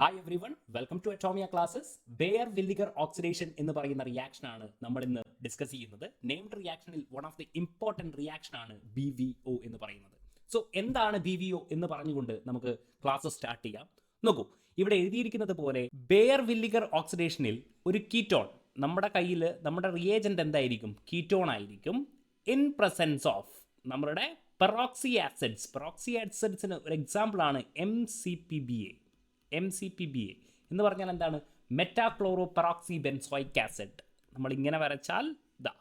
Hi every, welcome to Atomia classes. Baeyer Villiger oxidation എന്ന് പറയുന്ന reaction ആണ് നമ്മൾ ഇന്ന് ഡിസ്കസ് ചെയ്യുന്നത്. നെയിംഡ് റിയാക്ഷനിൽ one of the important reaction ആണ് BVO എന്ന് പറയുന്നത്. സോ എന്താണ് BVO എന്ന് പറഞ്ഞുകൊണ്ട് നമുക്ക് ക്ലാസ് സ്റ്റാർട്ട് ചെയ്യാം. നോക്കൂ, ഇവിടെ എഴുതിയിരിക്കുന്നത് പോലെ ബെയർ വില്ലിഗർ ഓക്സിഡേഷനിൽ ഒരു കീറ്റോൺ, നമ്മുടെ കയ്യിൽ നമ്മുടെ റിയേജന്റ് എന്തായിരിക്കും? കീറ്റോൺ ആയിരിക്കും. ഇൻ പ്രസൻസ് ഓഫ് നമ്മുടെ പെറോക്സി ആസിഡ്സിന് ഒരു എക്സാമ്പിൾ ആണ് MCPBA എന്ന് പറഞ്ഞാൽ എന്താണ്? മെറ്റാക്ലോറോ പെറോക്സി ബെൻസോയിക് ആസിഡ്. നമ്മൾ ഇങ്ങനെ വരച്ചാൽ ഇതാ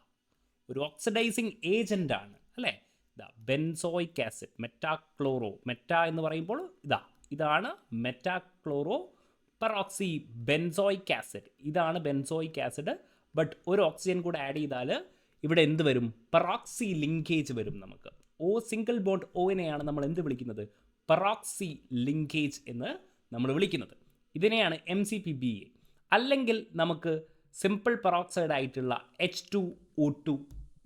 ഒരു ഓക്സിഡൈസിങ് ഏജന്റ് ആണ്, അല്ലേ? ഇതാ ബെൻസോയിക് ആസിഡ്, മെറ്റ എന്ന് പറയുമ്പോൾ ഇതാണ് മെറ്റാക്ലോറോ പെറോക്സി ബെൻസോയിക് ആസിഡ്. ഇതാണ് ബെൻസോയിക് ആസിഡ്. ബട്ട് ഒരു ഓക്സിജൻ കൂടെ ആഡ് ചെയ്താൽ ഇവിടെ എന്ത് വരും? പെറോക്സി ലിങ്കേജ് വരും. നമുക്ക് സിംഗിൾ ബോണ്ട് ഓനെയാണ് നമ്മൾ എന്ത് വിളിക്കുന്നത്? പെറോക്സി ലിങ്കേജ് എന്ന് നമ്മൾ വിളിക്കുന്നത്. ഇതിനെയാണ് MCPBA. അല്ലെങ്കിൽ നമുക്ക് സിമ്പിൾ പെറോക്സൈഡ് ആയിട്ടുള്ള H2O2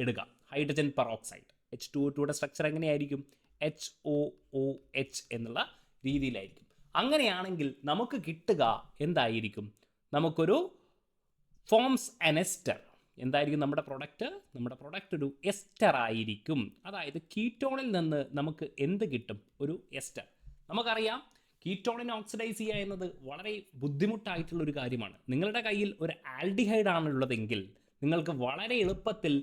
എടുക്കാം, ഹൈഡ്രജൻ പെറോക്സൈഡ്. H2O2യുടെ സ്ട്രക്ചർ എങ്ങനെയായിരിക്കും? HOOH എന്നുള്ള രീതിയിലായിരിക്കും. അങ്ങനെയാണെങ്കിൽ നമുക്ക് കിട്ടുക എന്തായിരിക്കും? നമുക്കൊരു ഫോംസ് ആൻ എസ്റ്റർ. എന്തായിരിക്കും നമ്മുടെ പ്രൊഡക്റ്റ്? ഒരു എസ്റ്റർ ആയിരിക്കും. അതായത് കീറ്റോണിൽ നിന്ന് നമുക്ക് എന്ത് കിട്ടും? ഒരു എസ്റ്റർ. നമുക്കറിയാം, കീറ്റോണിനെ ഓക്സിഡൈസ് ചെയ്യുക എന്നത് വളരെ ബുദ്ധിമുട്ടായിട്ടുള്ള ഒരു കാര്യമാണ്. നിങ്ങളുടെ കയ്യിൽ ഒരു ആൽഡിഹൈഡ് ആണുള്ളതെങ്കിൽ നിങ്ങൾക്ക് വളരെ എളുപ്പത്തിൽ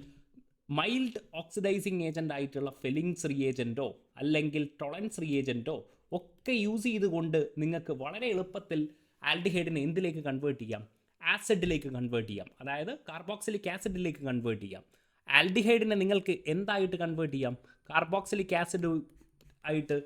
മൈൽഡ് ഓക്സിഡൈസിങ് ഏജൻ്റ് ആയിട്ടുള്ള ഫെലിങ്സ് റിയേജൻറ്റോ അല്ലെങ്കിൽ ടൊളൻസ് റിയേജൻറ്റോ ഒക്കെ യൂസ് ചെയ്തുകൊണ്ട് നിങ്ങൾക്ക് വളരെ എളുപ്പത്തിൽ ആൽഡിഹൈഡിനെ എന്തിലേക്ക് കൺവേർട്ട് ചെയ്യാം? ആസിഡിലേക്ക് കൺവേർട്ട് ചെയ്യാം. അതായത് കാർബോക്സിലിക് ആസിഡിലേക്ക് കൺവേർട്ട് ചെയ്യാം. ആൽഡിഹൈഡിനെ നിങ്ങൾക്ക് എന്തായിട്ട് കൺവേർട്ട് ചെയ്യാം? കാർബോക്സിലിക് ആസിഡ് ആയിട്ട്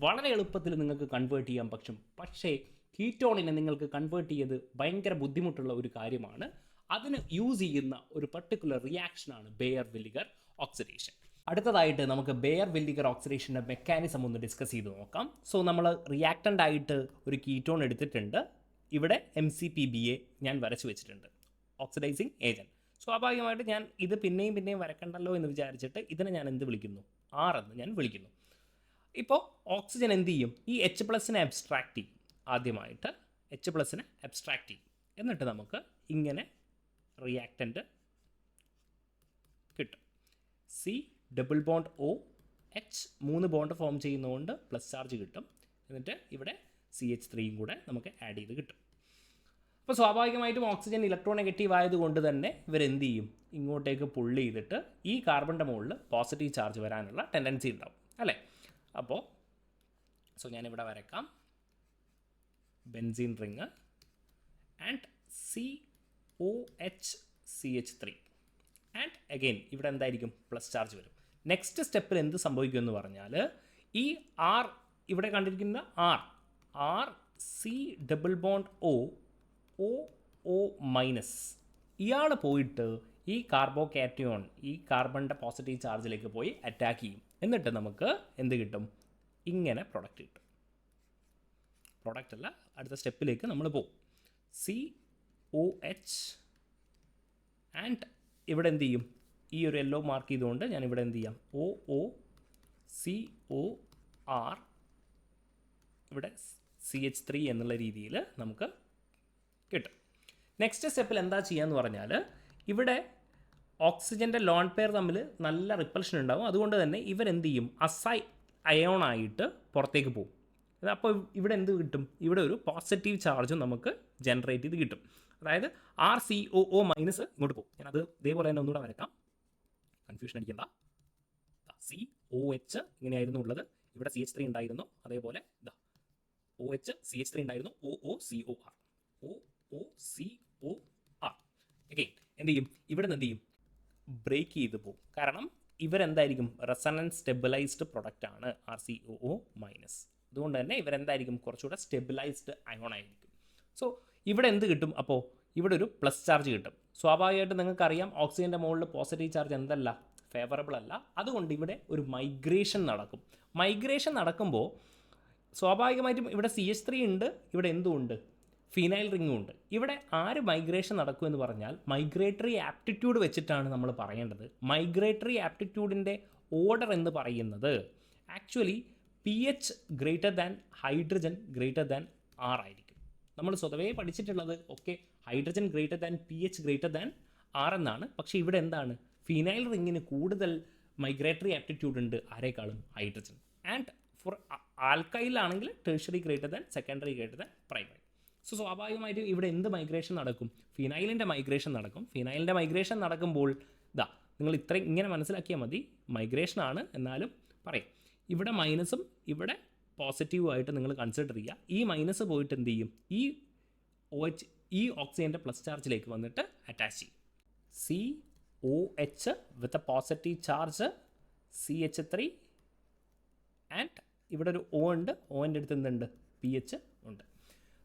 വളരെ എളുപ്പത്തിൽ നിങ്ങൾക്ക് കൺവേർട്ട് ചെയ്യാൻ പറ്റും. പക്ഷേ കീറ്റോണിനെ നിങ്ങൾക്ക് കൺവേർട്ട് ചെയ്ത് ഭയങ്കര ബുദ്ധിമുട്ടുള്ള ഒരു കാര്യമാണ്. അതിന് യൂസ് ചെയ്യുന്ന ഒരു പർട്ടിക്കുലർ റിയാക്ഷനാണ് ബെയർ വില്ലിഗർ ഓക്സിഡേഷൻ. അടുത്തതായിട്ട് നമുക്ക് ബെയർ വില്ലിഗർ ഓക്സിഡേഷൻ്റെ മെക്കാനിസം ഒന്ന് ഡിസ്കസ് ചെയ്ത് നോക്കാം. സോ നമ്മൾ റിയാക്റ്റൻ്റ് ആയിട്ട് ഒരു കീറ്റോൺ എടുത്തിട്ടുണ്ട്. ഇവിടെ MCPBA ഞാൻ വരച്ച് വെച്ചിട്ടുണ്ട്, ഓക്സിഡൈസിങ് ഏജൻറ്റ്. സ്വാഭാവികമായിട്ട് ഞാൻ ഇത് പിന്നെയും വരക്കണ്ടല്ലോ എന്ന് വിചാരിച്ചിട്ട് ഇതിനെ ഞാൻ എന്ത് വിളിക്കുന്നു? R എന്ന് ഞാൻ വിളിക്കുന്നു. ഇപ്പോൾ ഓക്സിജൻ എന്ത് ചെയ്യും? ഈ H+നെ അബ്സ്ട്രാക്ട് ചെയ്യും. ആദ്യമായിട്ട് H+നെ അബ്സ്ട്രാക്ട് ചെയ്യും. എന്നിട്ട് നമുക്ക് ഇങ്ങനെ റിയാക്റ്റൻ്റ് കിട്ടും. C+OH 3 ബോണ്ട് ഫോം ചെയ്യുന്നതുകൊണ്ട് പ്ലസ് ചാർജ് കിട്ടും. എന്നിട്ട് ഇവിടെ CH3യും കൂടെ നമുക്ക് ആഡ് ചെയ്ത് കിട്ടും. അപ്പോൾ സ്വാഭാവികമായിട്ടും ഓക്സിജൻ ഇലക്ട്രോ നെഗറ്റീവ് ആയതുകൊണ്ട് തന്നെ ഇവരെന്ത് ചെയ്യും? ഇങ്ങോട്ടേക്ക് പുള്ള് ചെയ്തിട്ട് ഈ കാർബണിൻ്റെ മുകളിൽ പോസിറ്റീവ് ചാർജ് വരാനുള്ള ടെൻഡൻസി ഉണ്ടാവും, അല്ലേ? അപ്പോൾ ഞാനിവിടെ വരക്കാം benzene ring and COHCH3 and again ഇവിടെ എന്തായിരിക്കും? പ്ലസ് ചാർജ് വരും. നെക്സ്റ്റ് സ്റ്റെപ്പിൽ എന്ത് സംഭവിക്കുമെന്ന് പറഞ്ഞാൽ ഈ R ഇവിടെ കണ്ടിരിക്കുന്ന R C+BondO ഇയാൾ പോയിട്ട് ഈ കാർബോകാറ്റയോൺ, ഈ കാർബണിൻ്റെ പോസിറ്റീവ് ചാർജിലേക്ക് പോയി അറ്റാക്ക് ചെയ്യും. എന്നിട്ട് നമുക്ക് എന്ത് കിട്ടും? ഇങ്ങനെ പ്രൊഡക്റ്റ് കിട്ടും. പ്രൊഡക്റ്റ് അല്ല, അടുത്ത സ്റ്റെപ്പിലേക്ക് നമ്മൾ പോകും. COH ആൻഡ് ഇവിടെ എന്ത് ചെയ്യും? ഈ ഒരു യെല്ലോ മാർക്ക് ചെയ്തുകൊണ്ട് ഞാൻ ഇവിടെ എന്ത് ചെയ്യാം? OOCOR ഇവിടെ CH3 എന്നുള്ള രീതിയിൽ നമുക്ക് കിട്ടും. നെക്സ്റ്റ് സ്റ്റെപ്പിൽ എന്താ ചെയ്യാന്ന് പറഞ്ഞാൽ ഇവിടെ ഓക്സിജൻ്റെ ലോൺ പെയർ തമ്മിൽ നല്ല റിപ്പൽഷൻ ഉണ്ടാകും. അതുകൊണ്ട് തന്നെ ഇവരെന്ത് ചെയ്യും? അയോൺ ആയിട്ട് പുറത്തേക്ക് പോകും. അപ്പോൾ ഇവിടെ എന്ത് കിട്ടും? ഇവിടെ ഒരു പോസിറ്റീവ് ചാർജും നമുക്ക് ജനറേറ്റ് ചെയ്ത് കിട്ടും. അതായത് RCOO- ഇങ്ങോട്ട് പോകും. ഞാനത് ഇതേപോലെ തന്നെ ഒന്നുകൂടെ വരക്കാം, കൺഫ്യൂഷൻ അടിക്കണ്ട. COH ഇങ്ങനെയായിരുന്നു ഉള്ളത്, ഇവിടെ CH3 ഉണ്ടായിരുന്നു. അതേപോലെ OH CH3 ഉണ്ടായിരുന്നു. OOCOR അഗെയിൻ എന്ത് ചെയ്യും? ഇവിടെ നിന്ന് എന്ത് ചെയ്യും? ബ്രേക്ക് ചെയ്ത് പോകും. കാരണം ഇവരെന്തായിരിക്കും? റെസണൻസ് സ്റ്റെബിലൈസ്ഡ് പ്രൊഡക്റ്റ് ആണ് RCOO-. അതുകൊണ്ട് തന്നെ ഇവരെന്തായിരിക്കും? കുറച്ചുകൂടെ സ്റ്റെബിലൈസ്ഡ് അയോൺ ആയിരിക്കും. സോ ഇവിടെ എന്ത് കിട്ടും? അപ്പോൾ ഇവിടെ ഒരു പ്ലസ് ചാർജ് കിട്ടും. സ്വാഭാവികമായിട്ട് നിങ്ങൾക്കറിയാം ഓക്സിജൻ്റെ മുകളിൽ പോസിറ്റീവ് ചാർജ് എന്തല്ല? ഫേവറബിൾ അല്ല. അതുകൊണ്ട് ഇവിടെ ഒരു മൈഗ്രേഷൻ നടക്കും. മൈഗ്രേഷൻ നടക്കുമ്പോൾ സ്വാഭാവികമായിട്ടും ഇവിടെ CH3 ഉണ്ട്, ഇവിടെ എന്തുമുണ്ട്? ഫിനൈൽ റിങ്ങും ഉണ്ട്. ഇവിടെ ആര് മൈഗ്രേഷൻ നടക്കുമെന്ന് പറഞ്ഞാൽ മൈഗ്രേറ്ററി ആപ്റ്റിറ്റ്യൂഡ് വെച്ചിട്ടാണ് നമ്മൾ പറയേണ്ടത്. മൈഗ്രേറ്ററി ആപ്റ്റിറ്റ്യൂഡിൻ്റെ ഓർഡർ എന്ന് പറയുന്നത് ആക്ച്വലി pH > ഹൈഡ്രജൻ > R ആയിരിക്കും. നമ്മൾ സ്വതവേ പഠിച്ചിട്ടുള്ളത് ഒക്കെ hydrogen greater than pH greater than R എന്നാണ്. പക്ഷേ ഇവിടെ എന്താണ്, ഫിനൈൽ റിങ്ങിന് കൂടുതൽ മൈഗ്രേറ്ററി ആപ്റ്റിറ്റ്യൂഡ് ഉണ്ട് ആരേക്കാളും, ഹൈഡ്രജൻ. ആൻഡ് ഫോർ ആൽക്കൈലാണെങ്കിൽ tertiary greater than secondary greater than primary. So സ്വാഭാവികമായിട്ടും ഇവിടെ എന്ത് മൈഗ്രേഷൻ നടക്കും, ഫിനൈലിൻ്റെ മൈഗ്രേഷൻ നടക്കും. ഫിനൈലിൻ്റെ മൈഗ്രേഷൻ നടക്കുമ്പോൾ നിങ്ങൾ ഇത്രയും ഇങ്ങനെ മനസ്സിലാക്കിയാൽ മതി, മൈഗ്രേഷനാണ് എന്നാലും പറയും. ഇവിടെ മൈനസും ഇവിടെ പോസിറ്റീവുമായിട്ട് നിങ്ങൾ കൺസിഡർ ചെയ്യുക. ഈ മൈനസ് പോയിട്ട് എന്ത് ചെയ്യും, ഈ ഓക്സിജൻ്റെ പ്ലസ് ചാർജിലേക്ക് വന്നിട്ട് അറ്റാച്ച് ചെയ്യും. COH with a positive charge CH3 and ഇവിടെ ഒരു O ഉണ്ട്, ഓൻ്റെ അടുത്ത് എന്തുണ്ട്, pH ഉണ്ട്.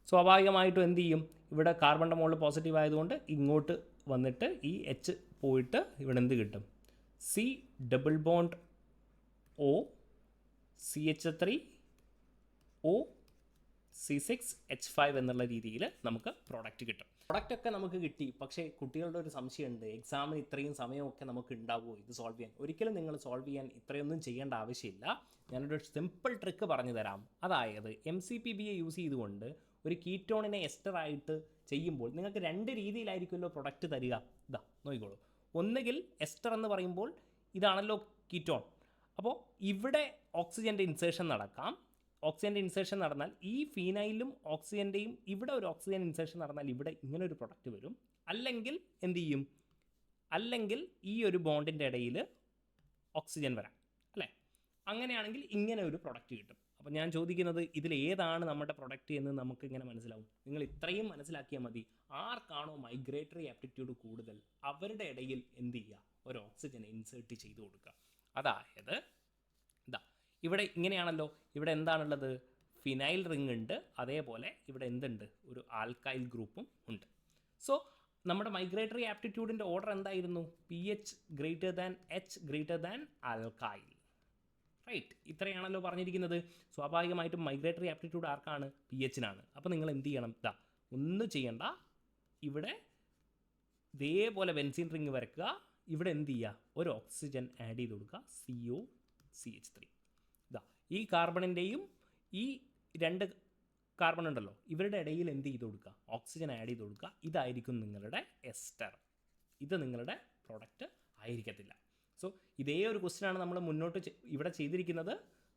സ്വാഭാവികമായിട്ടും എന്ത് ചെയ്യും, ഇവിടെ കാർബണിൻ്റെ മുകളിൽ പോസിറ്റീവ് ആയതുകൊണ്ട് ഇങ്ങോട്ട് വന്നിട്ട് ഈ H പോയിട്ട് ഇവിടെ എന്ത് കിട്ടും, C double bond O CH3 O C6H5 എന്നുള്ള രീതിയിൽ നമുക്ക് പ്രോഡക്റ്റ് കിട്ടും. പ്രോഡക്റ്റൊക്കെ നമുക്ക് കിട്ടി. പക്ഷേ കുട്ടികളുടെ ഒരു സംശയമുണ്ട്, എക്സാമിന് ഇത്രയും സമയമൊക്കെ നമുക്ക് ഉണ്ടാവുമോ ഇത് സോൾവ് ചെയ്യാൻ? ഒരിക്കലും നിങ്ങൾ സോൾവ് ചെയ്യാൻ ഇത്രയൊന്നും ചെയ്യേണ്ട ആവശ്യമില്ല. ഞാനൊരു സിമ്പിൾ ട്രിക്ക് പറഞ്ഞു തരാം. അതായത് MCPBA യൂസ് ചെയ്തുകൊണ്ട് ഒരു കീറ്റോണിനെ എസ്റ്ററായിട്ട് ചെയ്യുമ്പോൾ നിങ്ങൾക്ക് രണ്ട് രീതിയിലായിരിക്കുമല്ലോ പ്രൊഡക്റ്റ് തരിക. നോക്കിക്കോളൂ. ഒന്നുകിൽ എസ്റ്റർ എന്ന് പറയുമ്പോൾ ഇതാണല്ലോ കീറ്റോൺ, അപ്പോൾ ഇവിടെ ഓക്സിജൻ്റെ ഇൻസേർഷൻ നടക്കാം. ഓക്സിജൻ്റെ ഇൻസേർഷൻ നടന്നാൽ ഈ ഫീനൈലും ഓക്സിജൻ്റെയും ഇവിടെ ഒരു ഓക്സിജൻ ഇൻസേർഷൻ നടന്നാൽ ഇവിടെ ഇങ്ങനെ ഒരു പ്രൊഡക്റ്റ് വരും. അല്ലെങ്കിൽ എന്ത് ചെയ്യും, അല്ലെങ്കിൽ ഈ ഒരു ബോണ്ടിൻ്റെ ഇടയിൽ ഓക്സിജൻ വരാം അല്ലേ. അങ്ങനെയാണെങ്കിൽ ഇങ്ങനെ ഒരു പ്രൊഡക്റ്റ് കിട്ടും. അപ്പോൾ ഞാൻ ചോദിക്കുന്നത് ഇതിൽ ഏതാണ് നമ്മുടെ പ്രൊഡക്റ്റ് എന്ന് നമുക്ക് ഇങ്ങനെ മനസ്സിലാവും. നിങ്ങൾ ഇത്രയും മനസ്സിലാക്കിയാൽ മതി. ആർക്കാണോ മൈഗ്രേറ്ററി ആപ്റ്റിറ്റ്യൂഡ് കൂടുതൽ അവരുടെ ഇടയിൽ എന്ത് ചെയ്യുക, ഒരു ഓക്സിജനെ ഇൻസേർട്ട് ചെയ്ത് കൊടുക്കുക. അതായത് ഇവിടെ ഇങ്ങനെയാണല്ലോ, ഇവിടെ എന്താണുള്ളത്, ഫിനൈൽ റിങ് ഉണ്ട്, അതേപോലെ ഇവിടെ എന്തുണ്ട്, ഒരു ആൽക്കൈൽ ഗ്രൂപ്പും ഉണ്ട്. സോ നമ്മുടെ മൈഗ്രേറ്ററി ആപ്റ്റിറ്റ്യൂഡിൻ്റെ ഓർഡർ എന്തായിരുന്നു, pH greater than H greater than alkyl, right? ഇത്രയാണല്ലോ പറഞ്ഞിരിക്കുന്നത്. സ്വാഭാവികമായിട്ടും മൈഗ്രേറ്ററി ആപ്റ്റിറ്റ്യൂഡ് ആർക്കാണ്, pH-നാണ്. അപ്പോൾ നിങ്ങൾ എന്ത് ചെയ്യണം, ഒന്നും ചെയ്യണ്ട, ഇവിടെ ഇതേപോലെ ബെൻസീൻ റിങ് വരയ്ക്കുക. ഇവിടെ എന്ത് ചെയ്യുക, ഒരു ഓക്സിജൻ ആഡ് ചെയ്ത് കൊടുക്കുക, COCH3. ഈ കാർബണിൻ്റെയും ഈ രണ്ട് കാർബൺ ഉണ്ടല്ലോ ഇവരുടെ ഇടയിൽ എന്ത് ചെയ്ത് കൊടുക്കുക, ഓക്സിജൻ ആഡ് ചെയ്ത് കൊടുക്കുക. ഇതായിരിക്കും നിങ്ങളുടെ എസ്റ്റർ. ഇത് നിങ്ങളുടെ പ്രോഡക്റ്റ് ആയിരിക്കത്തില്ല. സോ ഇതേ ഒരു ക്വസ്റ്റ്യനാണ് നമ്മൾ മുന്നോട്ട് ഇവിടെ ചെയ്തിരിക്കുന്നത്.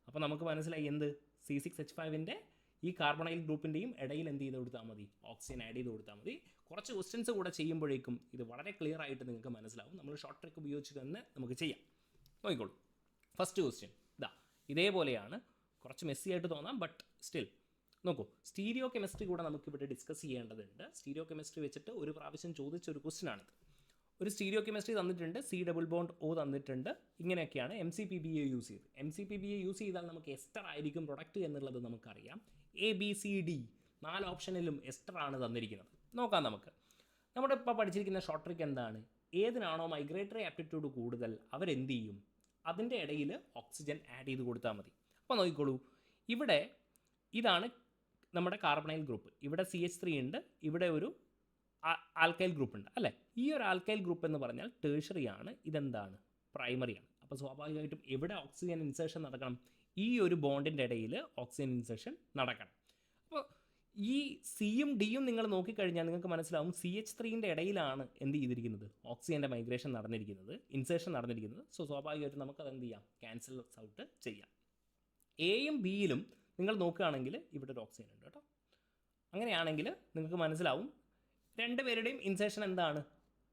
അപ്പോൾ നമുക്ക് മനസ്സിലായി എന്ത്, C6H5ൻ്റെ ഈ കാർബണൈൽ ഗ്രൂപ്പിൻ്റെയും ഇടയിൽ എന്ത് ചെയ്ത് കൊടുത്താൽ മതി, ഓക്സിജൻ ആഡ് ചെയ്ത് കൊടുത്താൽ മതി. കുറച്ച് ക്വസ്റ്റ്യൻസ് കൂടെ ചെയ്യുമ്പോഴേക്കും ഇത് വളരെ ക്ലിയർ ആയിട്ട് നിങ്ങൾക്ക് മനസ്സിലാവും. നമ്മൾ ഷോർട്ട് ട്രിക്ക് ഉപയോഗിച്ച് തന്നെ നമുക്ക് ചെയ്യാം. നോക്കിക്കോളൂ. ഫസ്റ്റ് ക്വസ്റ്റ്യൻ ഇതേപോലെയാണ്, കുറച്ച് മെസ്സി ആയിട്ട് തോന്നാം, ബട്ട് സ്റ്റിൽ നോക്കൂ. സ്റ്റീരിയോ കെമിസ്ട്രി കൂടെ നമുക്കിവിടെ ഡിസ്കസ് ചെയ്യേണ്ടതുണ്ട്. സ്റ്റീരിയോ കെമിസ്ട്രി വെച്ചിട്ട് ഒരു പ്രാവശ്യം ചോദിച്ച ഒരു ക്വസ്റ്റ്യനാണിത്. ഒരു സ്റ്റീരിയോ കെമിസ്ട്രി തന്നിട്ടുണ്ട്, C ഡബിൾ ബോണ്ട് O തന്നിട്ടുണ്ട്. ഇങ്ങനെയൊക്കെയാണ് MCPBA യൂസ് ചെയ്ത്. MCPBA യൂസ് ചെയ്താൽ നമുക്ക് എസ്റ്റർ ആയിരിക്കും പ്രൊഡക്റ്റ് എന്നുള്ളത് നമുക്കറിയാം. ABCD 4 ഓപ്ഷനിലും എസ്റ്റർ ആണ് തന്നിരിക്കുന്നത്. നോക്കാം നമുക്ക്. നമ്മുടെ ഇപ്പോൾ പഠിച്ചിരിക്കുന്ന ഷോർട്ട് ട്രിക്ക് എന്താണ്, ഏതിനാണോ മൈഗ്രേറ്ററി ആപ്റ്റിറ്റ്യൂഡ് കൂടുതൽ അവരെന്ത് ചെയ്യും, അതിൻ്റെ ഇടയിൽ ഓക്സിജൻ ആഡ് ചെയ്ത് കൊടുത്താൽ മതി. അപ്പോൾ നോക്കിക്കോളൂ, ഇവിടെ ഇതാണ് നമ്മുടെ കാർബണൈൽ ഗ്രൂപ്പ്. ഇവിടെ CH3 ഉണ്ട്, ഇവിടെ ഒരു ആൽക്കൈൽ ഗ്രൂപ്പ് ഉണ്ട് അല്ലേ. ഈ ഒരു ആൽക്കൈൽ ഗ്രൂപ്പ് എന്ന് പറഞ്ഞാൽ ടേഴ്സറി ആണ്, ഇതെന്താണ്, പ്രൈമറി ആണ്. അപ്പോൾ സ്വാഭാവികമായിട്ടും എവിടെ ഓക്സിജൻ ഇൻസേർഷൻ നടക്കണം, ഈ ഒരു ബോണ്ടിൻ്റെ ഇടയിൽ ഓക്സിജൻ ഇൻസേർഷൻ നടക്കണം. അപ്പോൾ ഈ സിയും ഡിയും നിങ്ങൾ നോക്കിക്കഴിഞ്ഞാൽ നിങ്ങൾക്ക് മനസ്സിലാവും CH3ൻ്റെ ഇടയിലാണ് എന്ത് ചെയ്തിരിക്കുന്നത്, ഓക്സിജൻ്റെ മൈഗ്രേഷൻ നടന്നിരിക്കുന്നത്, ഇൻസേർഷൻ നടന്നിരിക്കുന്നത്. സോ സ്വാഭാവികമായിട്ടും നമുക്കത് എന്ത് ചെയ്യാം, ക്യാൻസൽ ഔട്ട് ചെയ്യാം. എയും ബിയിലും നിങ്ങൾ നോക്കുകയാണെങ്കിൽ ഇവിടെ ഒരു ഓക്സിജൻ ഉണ്ട് കേട്ടോ. അങ്ങനെയാണെങ്കിൽ നിങ്ങൾക്ക് മനസ്സിലാവും രണ്ടുപേരുടെയും ഇൻസേർഷൻ എന്താണ്,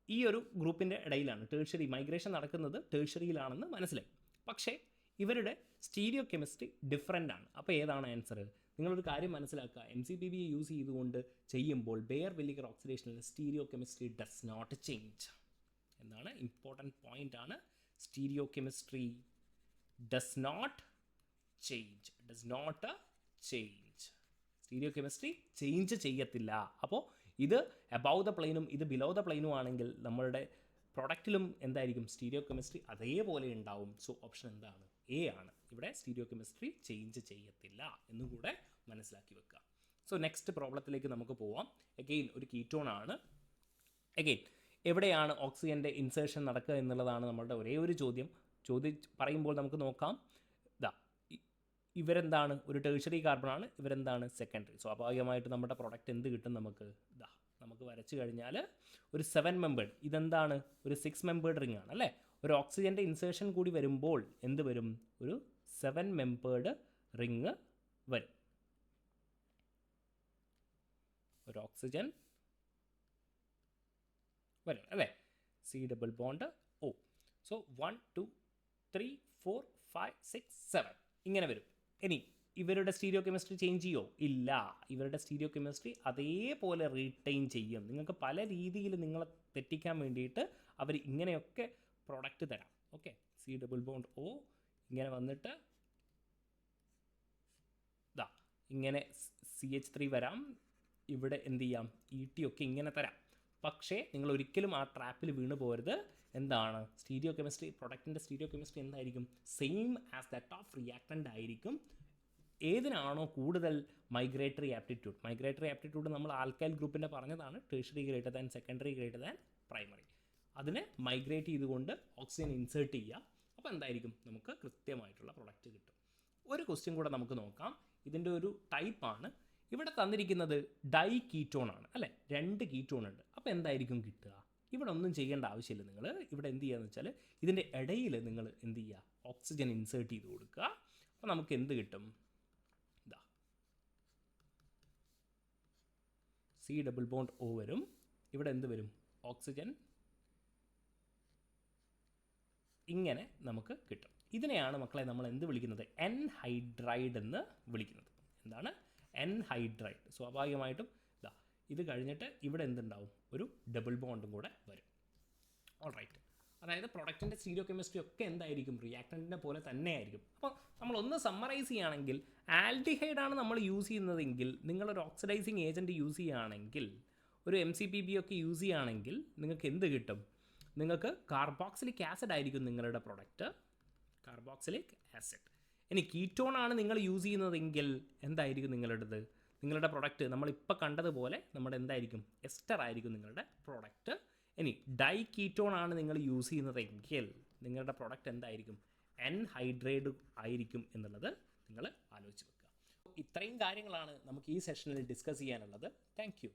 ഈ ഒരു ഗ്രൂപ്പിൻ്റെ ഇടയിലാണ്, ടേഴ്സറി മൈഗ്രേഷൻ നടക്കുന്നത് ടേഴ്സറിയിലാണെന്ന് മനസ്സിലായി. പക്ഷേ ഇവരുടെ സ്റ്റീരിയോ കെമിസ്ട്രി ഡിഫറെൻ്റ് ആണ്. അപ്പോൾ ഏതാണ് ആൻസർ? നിങ്ങളൊരു കാര്യം മനസ്സിലാക്കുക, MCPBA യൂസ് ചെയ്തുകൊണ്ട് ചെയ്യുമ്പോൾ ബെയർ വില്ലിഗർ ഓക്സിഡേഷനിൽ stereo chemistry does not change. എന്താണ് ഇമ്പോർട്ടൻറ്റ് പോയിൻ്റ് ആണ്, stereo chemistry does not change. Stereo chemistry change ചെയ്യത്തില്ല. അപ്പോൾ ഇത് അബവ് ദ പ്ലെയിനും ഇത് ബിലോ ദ പ്ലെയിനും ആണെങ്കിൽ നമ്മളുടെ പ്രൊഡക്റ്റിലും എന്തായിരിക്കും, സ്റ്റീരിയോ കെമിസ്ട്രി അതേപോലെ ഉണ്ടാവും. സോ ഓപ്ഷൻ എന്താണ്, A ആണ്. ഇവിടെ സ്റ്റീരിയോ കെമിസ്ട്രി ചേഞ്ച് ചെയ്യത്തില്ല എന്നും കൂടെ മനസ്സിലാക്കി വെക്കുക. സോ നെക്സ്റ്റ് പ്രോബ്ലത്തിലേക്ക് നമുക്ക് പോവാം. അഗെയിൻ ഒരു കീറ്റോൺ ആണ്. അഗെയിൻ എവിടെയാണ് ഓക്സിജൻ്റെ ഇൻസേർഷൻ നടക്കുക എന്നുള്ളതാണ് നമ്മളുടെ ഒരേ ഒരു ചോദ്യം. പറയുമ്പോൾ നമുക്ക് നോക്കാം. ഇവരെന്താണ് ഒരു ടേഴ്സറി കാർബണാണ്, ഇവരെന്താണ് സെക്കൻഡറി. സ്വാഭാവികമായിട്ട് നമ്മുടെ പ്രൊഡക്റ്റ് എന്ത് കിട്ടും നമുക്ക്? ഇതാ നമുക്ക് വരച്ച് കഴിഞ്ഞാൽ ഒരു 7 മെമ്പേർഡ്, ഇതെന്താണ് ഒരു 6 മെമ്പേർഡ് റിംഗ് ആണ് അല്ലേ. ഒരു ഓക്സിജൻ്റെ ഇൻസേർഷൻ കൂടി വരുമ്പോൾ എന്ത് വരും? ഒരു 7 മെമ്പേർഡ് റിംഗ് വരും. ഒരു ഓക്സിജൻ വരും അല്ലേ. C double bond O. So 1 2 3 4 5 6 7 ഇങ്ങനെ വരും. ഇനി ഇവരുടെ സ്റ്റീരിയോ കെമിസ്ട്രി ചേഞ്ച് ചെയ്യോ? ഇല്ല. ഇവരുടെ സ്റ്റീരിയോ കെമിസ്ട്രി അതേപോലെ റീറ്റെയിൻ ചെയ്യും. നിങ്ങൾക്ക് പല രീതിയിൽ നിങ്ങളെ തെറ്റിക്കാൻ വേണ്ടിയിട്ട് അവർ ഇങ്ങനെയൊക്കെ പ്രൊഡക്റ്റ് തരാം. Okay, C double bond O ഇങ്ങനെ വന്നിട്ട് ഇതാ ഇങ്ങനെ CH3 വരാം. ഇവിടെ എന്ത് ചെയ്യാം? ET ഒക്കെ ഇങ്ങനെ തരാം. പക്ഷേ നിങ്ങൾ ഒരിക്കലും ആ ട്രാപ്പിൽ വീണ് പോരുത്. എന്താണ് സ്റ്റീരിയോ കെമിസ്ട്രി? പ്രൊഡക്റ്റിൻ്റെ സ്റ്റീരിയോ കെമിസ്ട്രി എന്തായിരിക്കും? Same as that of reactant ആയിരിക്കും. ഏതിനാണോ കൂടുതൽ മൈഗ്രേറ്ററി ആപ്റ്റിറ്റ്യൂഡ്? മൈഗ്രേറ്ററി ആപ്റ്റിറ്റ്യൂഡ് നമ്മൾ ആൽക്കൈൽ ഗ്രൂപ്പിൻ്റെ പറഞ്ഞതാണ്. Tertiary greater than secondary greater than primary. അതിനെ മൈഗ്രേറ്റ് ചെയ്തുകൊണ്ട് ഓക്സിജൻ ഇൻസേർട്ട് ചെയ്യുക. അപ്പോൾ എന്തായിരിക്കും? നമുക്ക് കൃത്യമായിട്ടുള്ള പ്രൊഡക്റ്റ് കിട്ടും. ഒരു ക്വസ്റ്റ്യൻ കൂടെ നമുക്ക് നോക്കാം. ഇതിൻ്റെ ഒരു ടൈപ്പാണ് ഇവിടെ തന്നിരിക്കുന്നത്. ഡൈ കീറ്റോൺ ആണ് അല്ലേ. 2 കീറ്റോൺ ഉണ്ട്. അപ്പോൾ എന്തായിരിക്കും കിട്ടുക? ഇവിടെ ഒന്നും ചെയ്യേണ്ട ആവശ്യമില്ല. നിങ്ങൾ ഇവിടെ എന്ത് ചെയ്യുക എന്ന് വെച്ചാൽ ഇതിൻ്റെ ഇടയിൽ നിങ്ങൾ എന്ത് ചെയ്യുക? ഓക്സിജൻ ഇൻസേർട്ട് ചെയ്ത് കൊടുക്കുക. അപ്പോൾ നമുക്ക് എന്ത് കിട്ടും? ഇതാ C ഡബിൾ ബോണ്ട് O വരും. ഇവിടെ എന്ത് വരും? ഓക്സിജൻ ഇങ്ങനെ നമുക്ക് കിട്ടും. ഇതിനെയാണ് മക്കളെ നമ്മൾ എന്ത് വിളിക്കുന്നത്? എൻഹൈഡ്രൈഡ് എന്ന് വിളിക്കുന്നത്. എന്താണ്? എൻഹൈഡ്രൈഡ്. സ്വാഭാവികമായിട്ടും ഇതാ ഇത് കഴിഞ്ഞിട്ട് ഇവിടെ എന്തുണ്ടാവും? ഒരു ഡബിൾ ബോണ്ടും കൂടെ വരും. ഓൾറൈറ്റ്. അതായത് പ്രൊഡക്റ്റിൻ്റെ സ്റ്റീരിയോ കെമിസ്ട്രി ഒക്കെ എന്തായിരിക്കും? റിയാക്ടൻറ്റിനെ പോലെ തന്നെ ആയിരിക്കും. അപ്പോൾ നമ്മളൊന്ന് സമ്മറൈസ് ചെയ്യുകയാണെങ്കിൽ ആൽഡിഹൈഡാണ് നമ്മൾ യൂസ് ചെയ്യുന്നതെങ്കിൽ, നിങ്ങളൊരു ഓക്സിഡൈസിങ് ഏജൻറ്റ് യൂസ് ചെയ്യുകയാണെങ്കിൽ, ഒരു MCPB ഒക്കെ യൂസ് ചെയ്യുകയാണെങ്കിൽ നിങ്ങൾക്ക് എന്ത് കിട്ടും? നിങ്ങൾക്ക് കാർബോക്സിലിക് ആസിഡ് ആയിരിക്കും നിങ്ങളുടെ പ്രൊഡക്റ്റ്. Carboxylic acid. ഇനി കീറ്റോൺ ആണ് നിങ്ങൾ യൂസ് ചെയ്യുന്നതെങ്കിൽ എന്തായിരിക്കും നിങ്ങളുടേത്? നിങ്ങളുടെ പ്രൊഡക്റ്റ് നമ്മളിപ്പോൾ കണ്ടതുപോലെ നമ്മുടെ എന്തായിരിക്കും? എസ്റ്റർ ആയിരിക്കും നിങ്ങളുടെ പ്രൊഡക്റ്റ്. ഇനി ഡൈ കീറ്റോൺ ആണ് നിങ്ങൾ യൂസ് ചെയ്യുന്നതെങ്കിൽ നിങ്ങളുടെ പ്രൊഡക്റ്റ് എന്തായിരിക്കും? എൻഹൈഡ്രേറ്റ് ആയിരിക്കും എന്നുള്ളത് നിങ്ങൾ ആലോചിച്ച് വെക്കുക. ഇത്രയും കാര്യങ്ങളാണ് നമുക്ക് ഈ സെഷനിൽ ഡിസ്കസ് ചെയ്യാനുള്ളത്. Thank you.